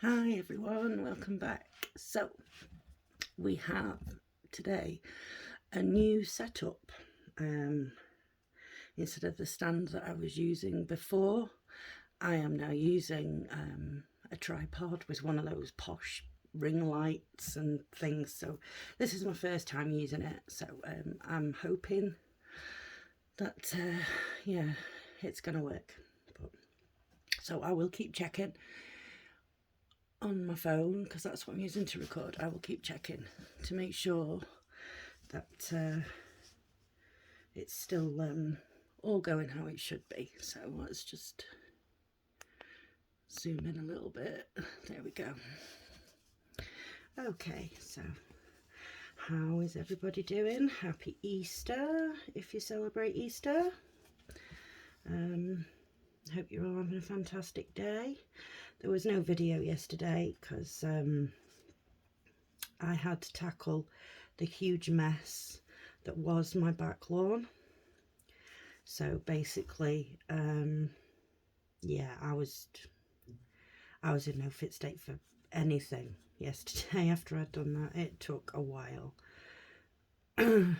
Hi everyone, welcome back. So we have today a new setup. Instead of the stand that I was using before, I am now using a tripod with one of those posh ring lights and things. So this is my first time using it, so I'm hoping that yeah, it's gonna work. So I will keep checking on my phone, because that's what I'm using to record. I will keep checking to make sure that it's still all going how it should be. So let's just zoom in a little bit. There we go. Okay, so how is everybody doing? Happy Easter if you celebrate Easter. Hope you're all having a fantastic day. There was no video yesterday because I had to tackle the huge mess that was my back lawn. So basically, yeah, I was in no fit state for anything yesterday after I'd done that. It took a while. It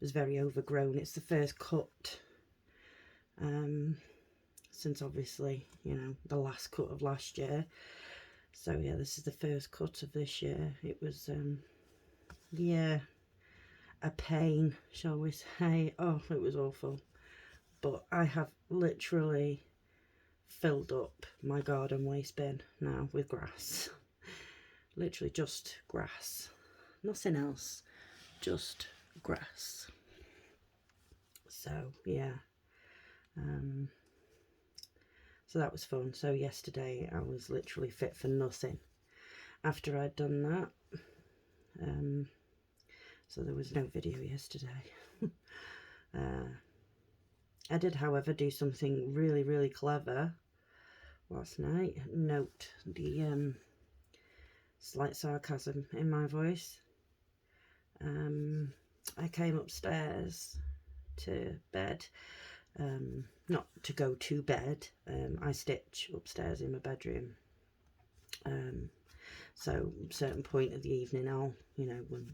was very overgrown. It's the first cut since obviously, you know, the last cut of last year. So yeah, this is the first cut of this year. It was yeah, a pain, shall we say. Oh, it was awful. But I have literally filled up my garden waste bin now with grass. Literally just grass, nothing else, just grass. So yeah, so that was fun. So yesterday I was literally fit for nothing after I'd done that. So there was no video yesterday. I did, however, do something really clever last night. Note the slight sarcasm in my voice. I came upstairs to bed, not to go to bed. I stitch upstairs in my bedroom. So at a certain point of the evening, I'll, you know, when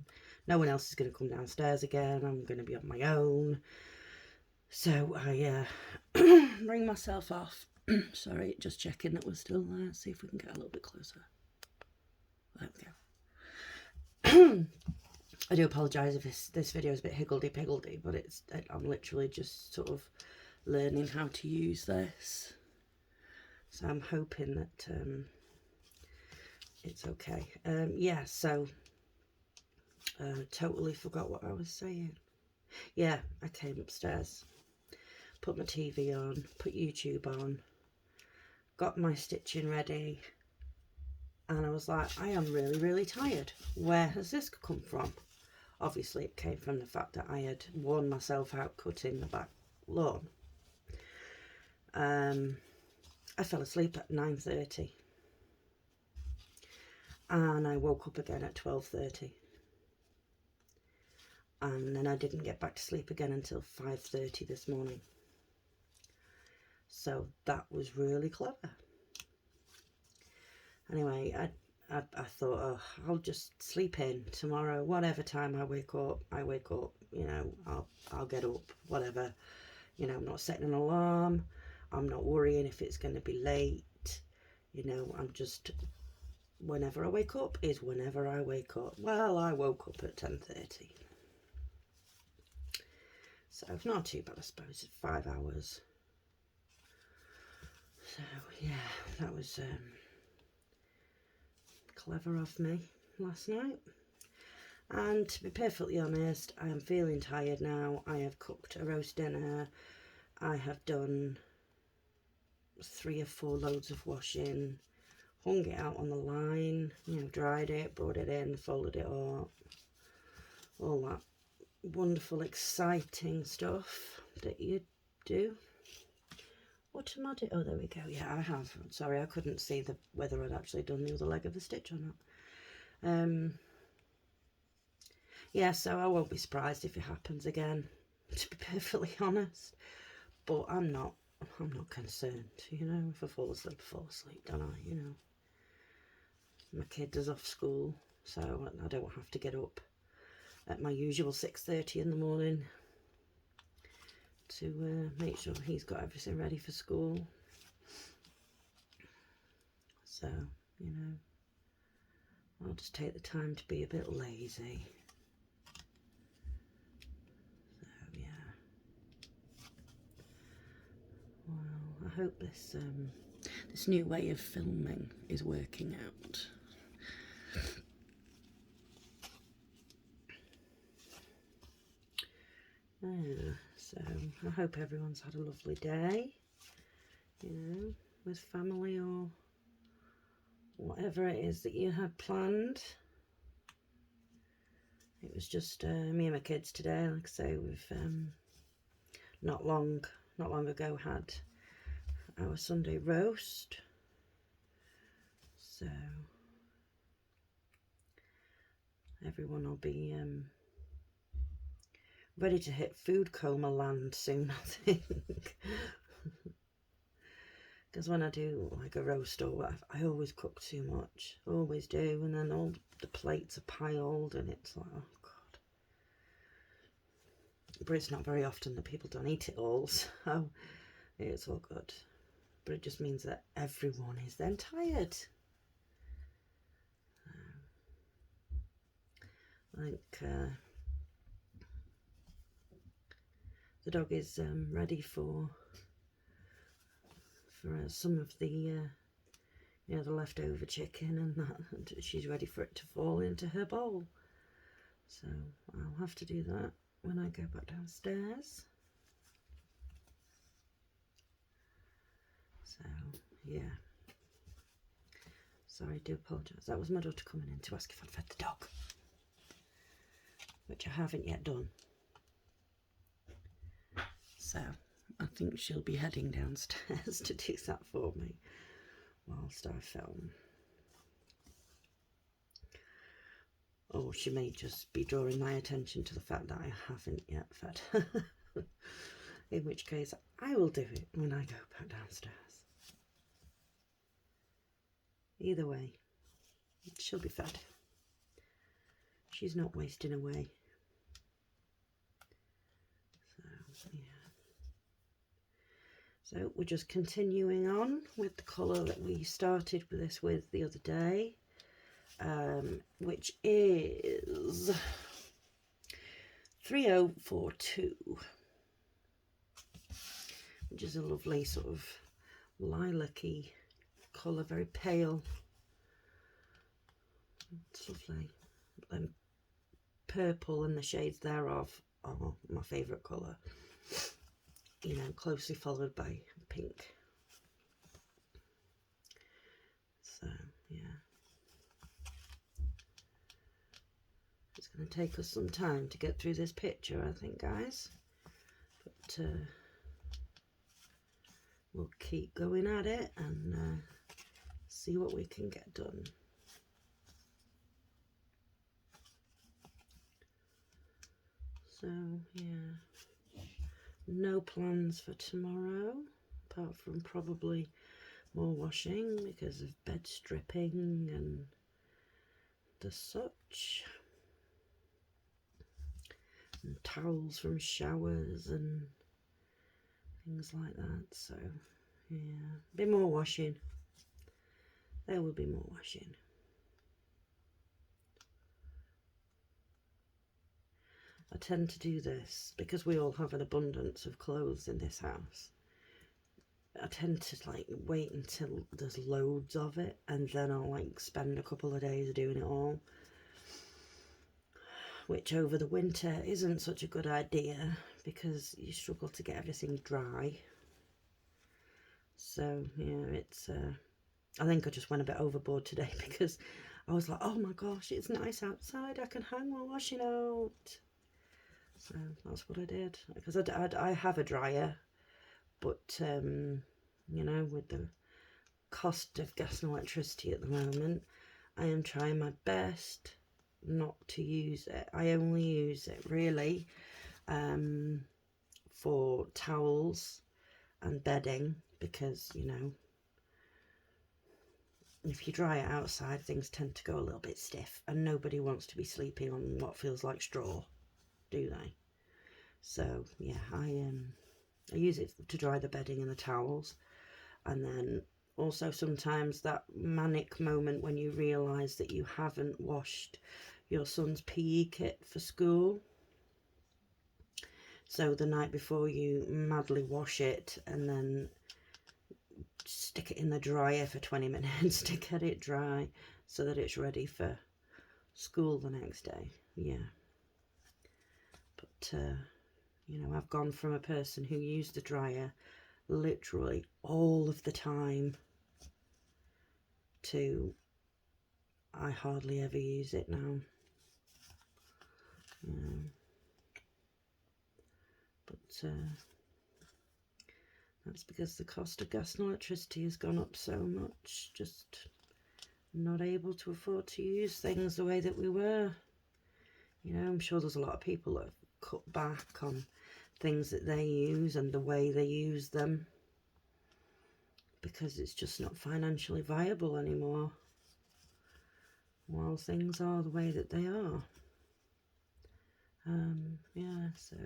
no one else is going to come downstairs again, I'm going to be on my own. So I ring myself off. Sorry, just checking that we're still there. See if we can get a little bit closer. There we go. I do apologise if this video is a bit higgledy-piggledy, but I'm literally just sort of learning how to use this. So I'm hoping that it's okay. Yeah, so totally forgot what I was saying. Yeah, I came upstairs, put my TV on, put YouTube on, got my stitching ready, and I was like, I am really tired. Where has this come from? Obviously it came from the fact that I had worn myself out cutting the back lawn. I fell asleep at 9:30 and I woke up again at 12:30, and then I didn't get back to sleep again until 5:30 this morning. So that was really clever. Anyway, I thought, oh, I'll just sleep in tomorrow. Whatever time I wake up, you know, I'll get up, whatever. You know, I'm not setting an alarm. I'm not worrying if it's going to be late. You know, I'm just, whenever I wake up is whenever I wake up. Well, I woke up at 10:30. So it's not too bad, I suppose. It's 5 hours. So yeah, that was clever of me last night. And to be perfectly honest, I am feeling tired now. I have cooked a roast dinner. I have done 3 or 4 loads of washing, hung it out on the line, you know, dried it, brought it in, folded it up, all that wonderful, exciting stuff that you do. What am I doing? Oh, there we go. Yeah, I have. Sorry, I couldn't see whether I'd actually done the other leg of the stitch or not. Yeah, so I won't be surprised if it happens again, to be perfectly honest. But I'm not. I'm not concerned, you know. If I fall asleep, don't I, you know. My kid is off school, so I don't have to get up at my usual 6:30 in the morning to make sure he's got everything ready for school. So, you know, I'll just take the time to be a bit lazy. So, yeah. Well, I hope this new way of filming is working out. So I hope everyone's had a lovely day, you know, with family or whatever it is that you had planned. It was just me and my kids today. Like I say, we've not long ago had our Sunday roast, so everyone will be ready to hit food coma land soon, I think. Because when I do like a roast or whatever, I always cook too much, always do, and then all the plates are piled and it's like, oh god. But it's not very often that people don't eat it all, so it's all good. But it just means that everyone is then tired. I think the dog is ready for some of the you know, the leftover chicken and that, and she's ready for it to fall into her bowl. So I'll have to do that when I go back downstairs. So yeah, sorry, I do apologise. That was my daughter coming in to ask if I'd fed the dog, which I haven't yet done. So I think she'll be heading downstairs to do that for me whilst I film. Or she may just be drawing my attention to the fact that I haven't yet fed her. In which case I will do it when I go back downstairs. Either way, she'll be fed. She's not wasting away. So, yeah. So we're just continuing on with the colour that we started with this with the other day, which is 3042, which is a lovely sort of lilac-y colour, very pale. It's lovely. And purple and the shades thereof are my favourite colour. You know, closely followed by pink. So, yeah. It's going to take us some time to get through this picture, I think, guys. But we'll keep going at it and see what we can get done. So, yeah. No plans for tomorrow, apart from probably more washing because of bed stripping and the such, and towels from showers and things like that. So yeah, a bit more washing. There will be more washing. I tend to do this because we all have an abundance of clothes in this house. I tend to like wait until there's loads of it, and then I'll like spend a couple of days doing it all, which over the winter isn't such a good idea because you struggle to get everything dry. So yeah, it's I think I just went a bit overboard today because I was like, oh my gosh, it's nice outside, I can hang my washing out. So that's what I did, because I have a dryer, but you know, with the cost of gas and electricity at the moment, I am trying my best not to use it. I only use it really for towels and bedding, because, you know, if you dry it outside, things tend to go a little bit stiff, and nobody wants to be sleeping on what feels like straw, do they? So yeah, I use it to dry the bedding and the towels. And then also sometimes that manic moment when you realise that you haven't washed your son's PE kit for school. So the night before, you madly wash it and then stick it in the dryer for 20 minutes to get it dry so that it's ready for school the next day. Yeah. But, you know, I've gone from a person who used the dryer literally all of the time to I hardly ever use it now. But that's because the cost of gas and electricity has gone up so much. Just not able to afford to use things the way that we were. You know, I'm sure there's a lot of people that have cut back on things that they use and the way they use them, because it's just not financially viable anymore while things are the way that they are. Yeah, so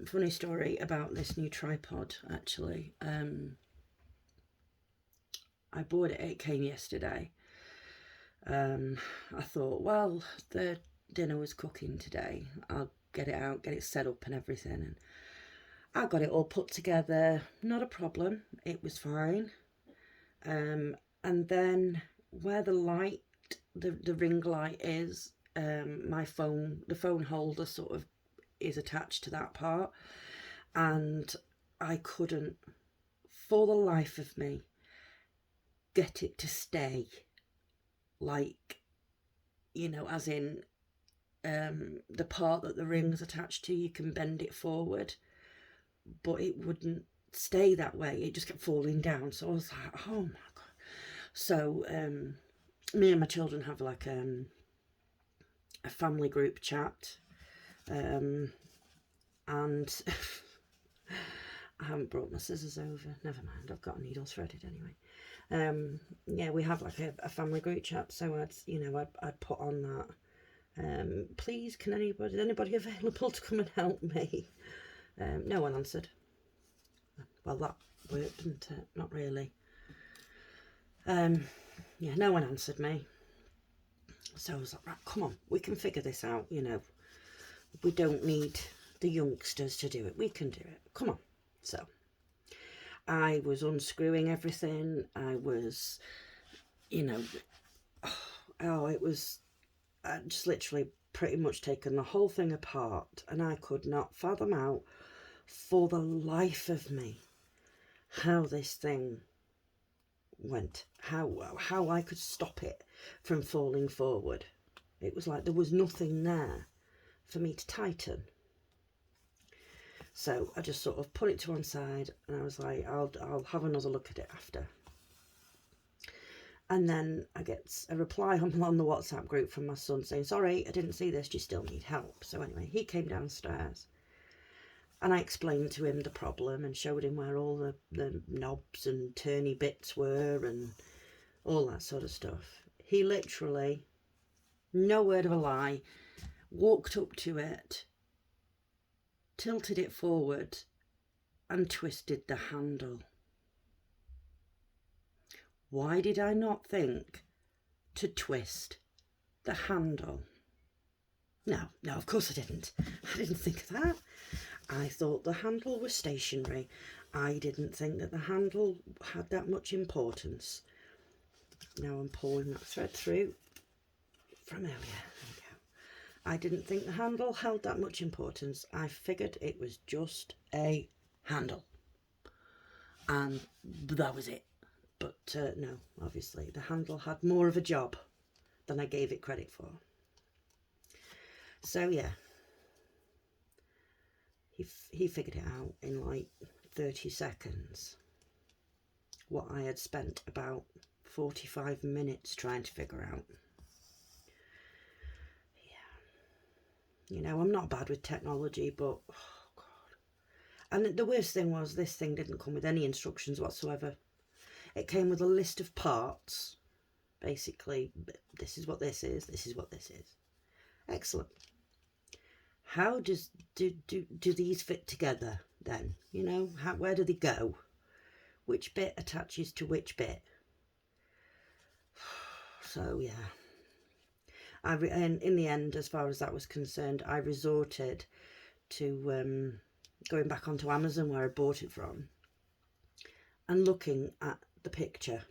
funny story about this new tripod, actually. I bought it, it came yesterday. I thought, well, the dinner was cooking today, I'll get it out, get it set up and everything, and I got it all put together, not a problem, it was fine. And then where the light, the ring light is, the phone holder sort of is attached to that part, and I couldn't, for the life of me, get it to stay, like, you know, as in the part that the ring's attached to, you can bend it forward, but it wouldn't stay that way, it just kept falling down. So I was like, oh my god. So me and my children have like a family group chat, and I haven't brought my scissors over, never mind, I've got needles threaded anyway. Yeah, we have like a family group chat, so I'd put on that, please, is anybody available to come and help me? No one answered. Well, that worked, didn't it? Not really. Yeah, no one answered me. So I was like, right, come on, we can figure this out, you know. We don't need the youngsters to do it. We can do it. Come on. So I was unscrewing everything. I was, you know, it was, I just literally pretty much taken the whole thing apart, and I could not fathom out for the life of me how this thing went, how I could stop it from falling forward. It was like there was nothing there for me to tighten. So I just sort of put it to one side, and I was like, I'll have another look at it after. And then I get a reply on the WhatsApp group from my son saying, sorry, I didn't see this, do you still need help? So anyway, he came downstairs, and I explained to him the problem and showed him where all the knobs and turny bits were and all that sort of stuff. He literally, no word of a lie, walked up to it, tilted it forward and twisted the handle. Why did I not think to twist the handle? No, of course I didn't. I didn't think of that. I thought the handle was stationary. I didn't think that the handle had that much importance. Now I'm pulling that thread through from earlier. There we go. I didn't think the handle held that much importance. I figured it was just a handle, and that was it. But no, obviously the handle had more of a job than I gave it credit for. So yeah, he figured it out in like 30 seconds, what I had spent about 45 minutes trying to figure out. Yeah, you know, I'm not bad with technology, but oh god, And the worst thing was, this thing didn't come with any instructions whatsoever. It came with a list of parts. Basically, this is what this is, this is what this is. Excellent. How do these fit together then? You know, where do they go? Which bit attaches to which bit? So yeah, and in the end, as far as that was concerned, I resorted to going back onto Amazon, where I bought it from, and looking at the picture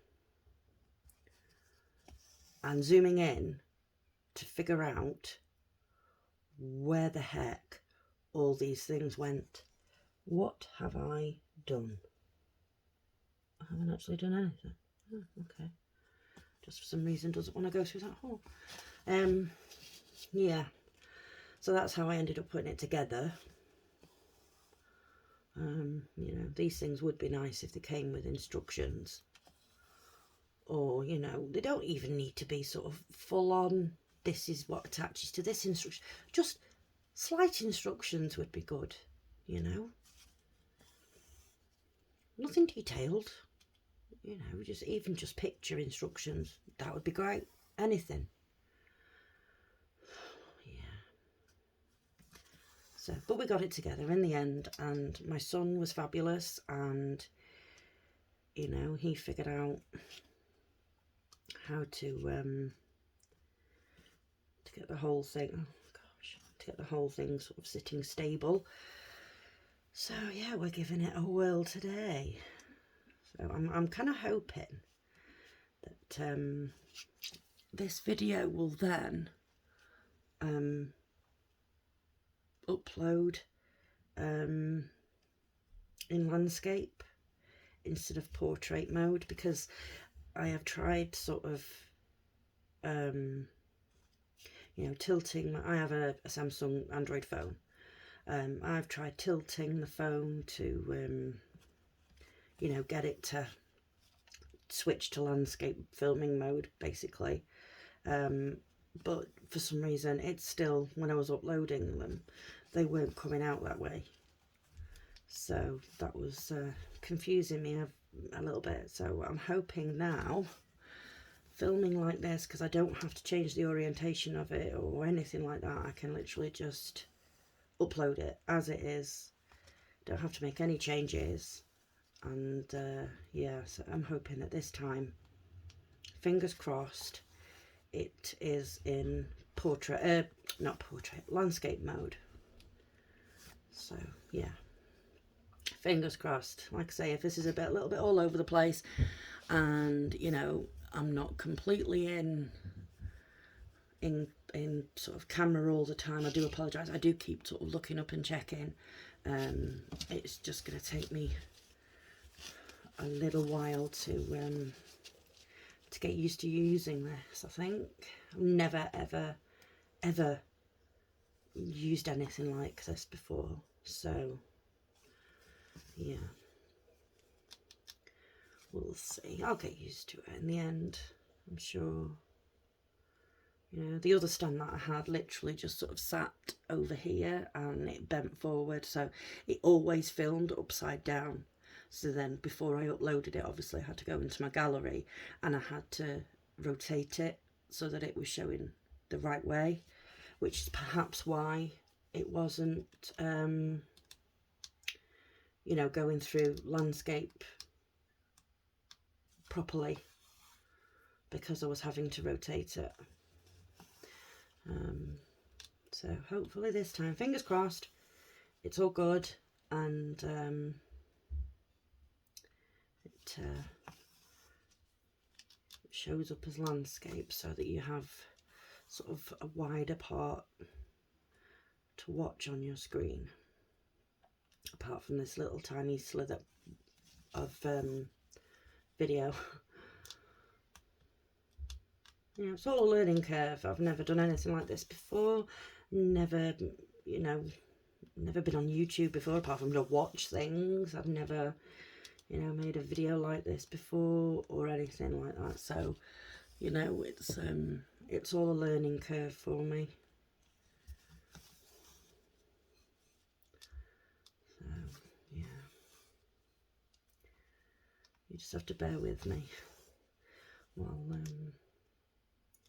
and zooming in to figure out where the heck all these things went. What have I done? I haven't actually done anything. Oh, okay. Just for some reason doesn't want to go through that hole. Yeah. So that's how I ended up putting it together. You know, these things would be nice if they came with instructions. Or, you know, they don't even need to be sort of full on, this is what attaches to this instruction. Just slight instructions would be good, you know. Nothing detailed, you know, even just picture instructions. That would be great. Anything. Yeah. So, but we got it together in the end, and my son was fabulous, and, you know, he figured out how to get the whole thing, oh gosh, to get the whole thing sort of sitting stable. So yeah, we're giving it a whirl today. So I'm kind of hoping that this video will then upload in landscape instead of portrait mode, because I have tried sort of you know, tilting. I have a Samsung Android phone. I've tried tilting the phone to you know, get it to switch to landscape filming mode, basically. But for some reason, it's still, when I was uploading them, they weren't coming out that way. So that was confusing me a little bit. So I'm hoping now, filming like this, because I don't have to change the orientation of it or anything like that, I can literally just upload it as it is. Don't have to make any changes. And yeah, so I'm hoping that this time, fingers crossed, it is in landscape mode. So yeah, fingers crossed. Like I say, if this is a little bit all over the place, and you know, I'm not completely in sort of camera all the time, I do apologise. I do keep sort of looking up and checking. It's just going to take me a little while to get used to using this. I think I've never ever used anything like this before, so yeah, we'll see. I'll get used to it in the end, I'm sure. You know, the other stand that I had literally just sort of sat over here and it bent forward, so it always filmed upside down. So then before I uploaded it, obviously I had to go into my gallery and I had to rotate it so that it was showing the right way, which is perhaps why it wasn't, you know, going through landscape properly, because I was having to rotate it. So hopefully this time, fingers crossed, it's all good, and it shows up as landscape so that you have sort of a wider part to watch on your screen, apart from this little tiny slither of video. You know, it's all a learning curve. I've never done anything like this before, never, you know, never been on YouTube before, apart from to watch things. I've never, you know, made a video like this before or anything like that. So, you know, it's all a learning curve for me. So, yeah. You just have to bear with me while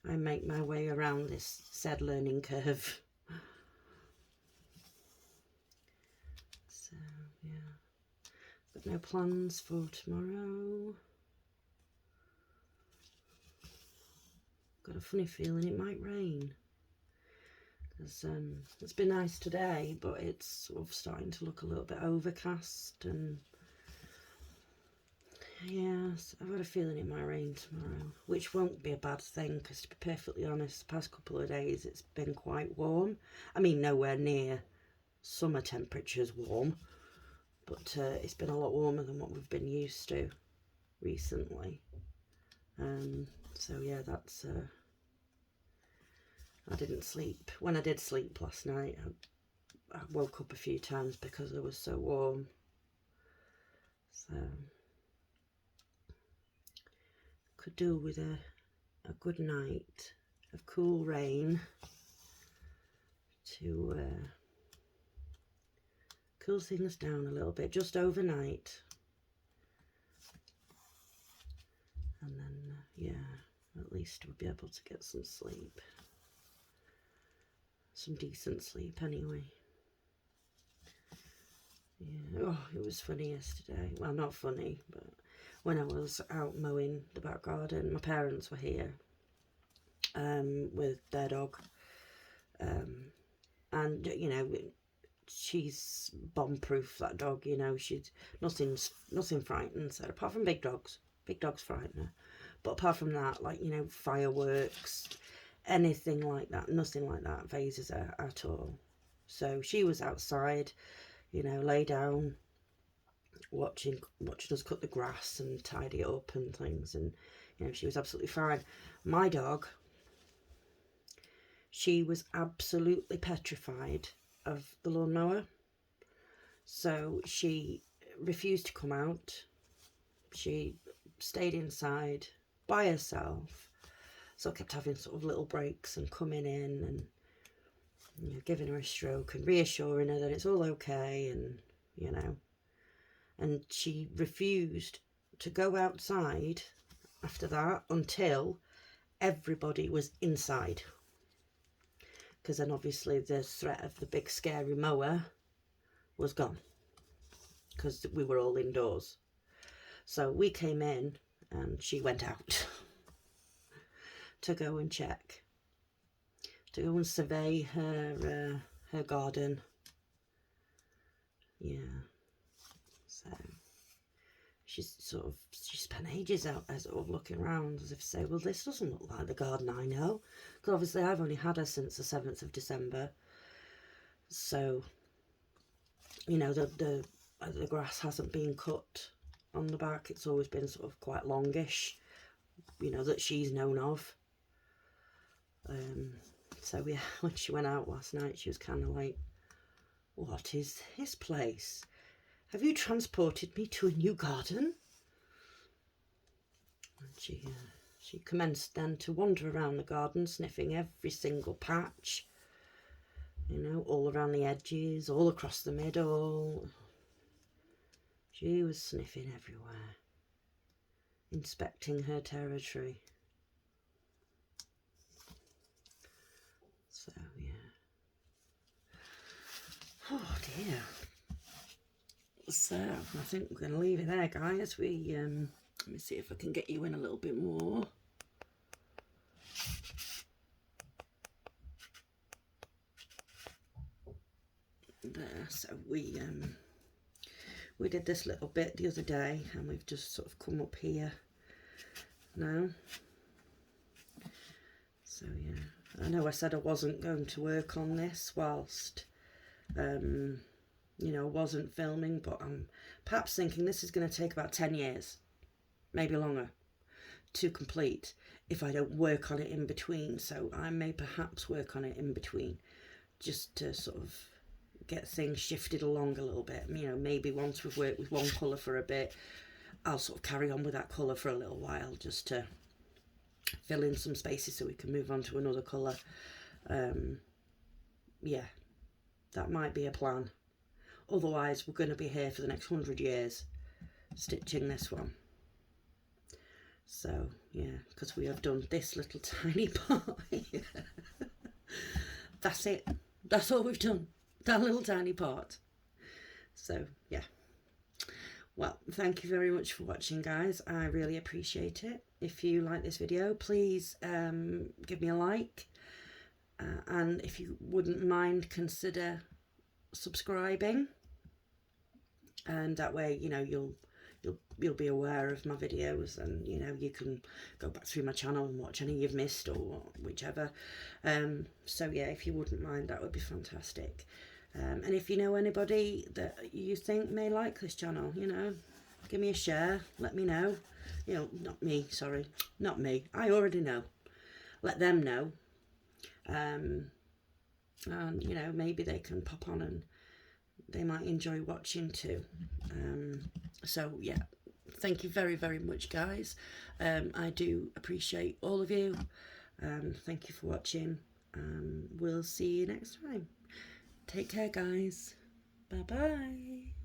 I make my way around this said learning curve. So yeah, got no plans for tomorrow. Got a funny feeling it might rain, because it's been nice today, but it's sort of starting to look a little bit overcast, and yes, I've got a feeling it might rain tomorrow, which won't be a bad thing, because to be perfectly honest, the past couple of days it's been quite warm. I mean, nowhere near summer temperatures warm, but it's been a lot warmer than what we've been used to recently. So yeah, that's I didn't sleep. When I did sleep last night, I woke up a few times because it was so warm. So could do with a good night of cool rain to cool things down a little bit, just overnight. And then, yeah, at least we'll be able to get some sleep. Some decent sleep anyway. Yeah. Oh, it was funny yesterday. Well, not funny, but when I was out mowing the back garden, my parents were here with their dog. And, you know, she's bomb-proof, that dog, you know. She's nothing frightens her, apart from big dogs. Big dogs frighten her. But apart from that, like, you know, fireworks, anything like that, nothing like that phases her at all. So she was outside, you know, lay down, watching us cut the grass and tidy it up and things, and, you know, she was absolutely fine. My dog, she was absolutely petrified of the lawnmower, so she refused to come out. She stayed inside by herself, so I kept having sort of little breaks and coming in and, you know, giving her a stroke and reassuring her that it's all okay, and, you know, and she refused to go outside after that until everybody was inside, because then obviously the threat of the big scary mower was gone, because we were all indoors. So we came in and she went out to go and check, to go and survey her garden. Yeah. So she spent ages out there sort of looking around as if to say, well, this doesn't look like the garden I know. Because obviously I've only had her since the 7th of December. So, you know, the grass hasn't been cut on the back. It's always been sort of quite longish, you know, that she's known of. So yeah, when she went out last night, she was kind of like, what is this place? Have you transported me to a new garden? And she commenced then to wander around the garden, sniffing every single patch, you know, all around the edges, all across the middle. She was sniffing everywhere, inspecting her territory. So, yeah. Oh, dear. So, I think we're going to leave it there, guys. Let me see if I can get you in a little bit more. There, so we did this little bit the other day, and we've just sort of come up here now. So yeah, I know I said I wasn't going to work on this whilst you know, wasn't filming, but I'm perhaps thinking this is going to take about 10 years, maybe longer, to complete if I don't work on it in between. So I may perhaps work on it in between, just to sort of get things shifted along a little bit. You know, maybe once we've worked with one colour for a bit, I'll sort of carry on with that colour for a little while, just to fill in some spaces so we can move on to another colour. Yeah, that might be a plan. Otherwise, we're going to be here for the next 100 years stitching this one. So yeah, because we have done this little tiny part. That's it. That's all we've done. That little tiny part. So yeah. Well, thank you very much for watching, guys. I really appreciate it. If you like this video, please give me a like. And if you wouldn't mind, consider subscribing. And that way, you know, you'll be aware of my videos, and you know, you can go back through my channel and watch any you've missed or whichever. So yeah, if you wouldn't mind, that would be fantastic. And if you know anybody that you think may like this channel, you know, give me a share, let me know. You know, not me, sorry, not me, I already know. Let them know. And you know, maybe they can pop on and they might enjoy watching too. So yeah, thank you very, very much, guys. I do appreciate all of you. Thank you for watching. We'll see you next time. Take care, guys. Bye bye.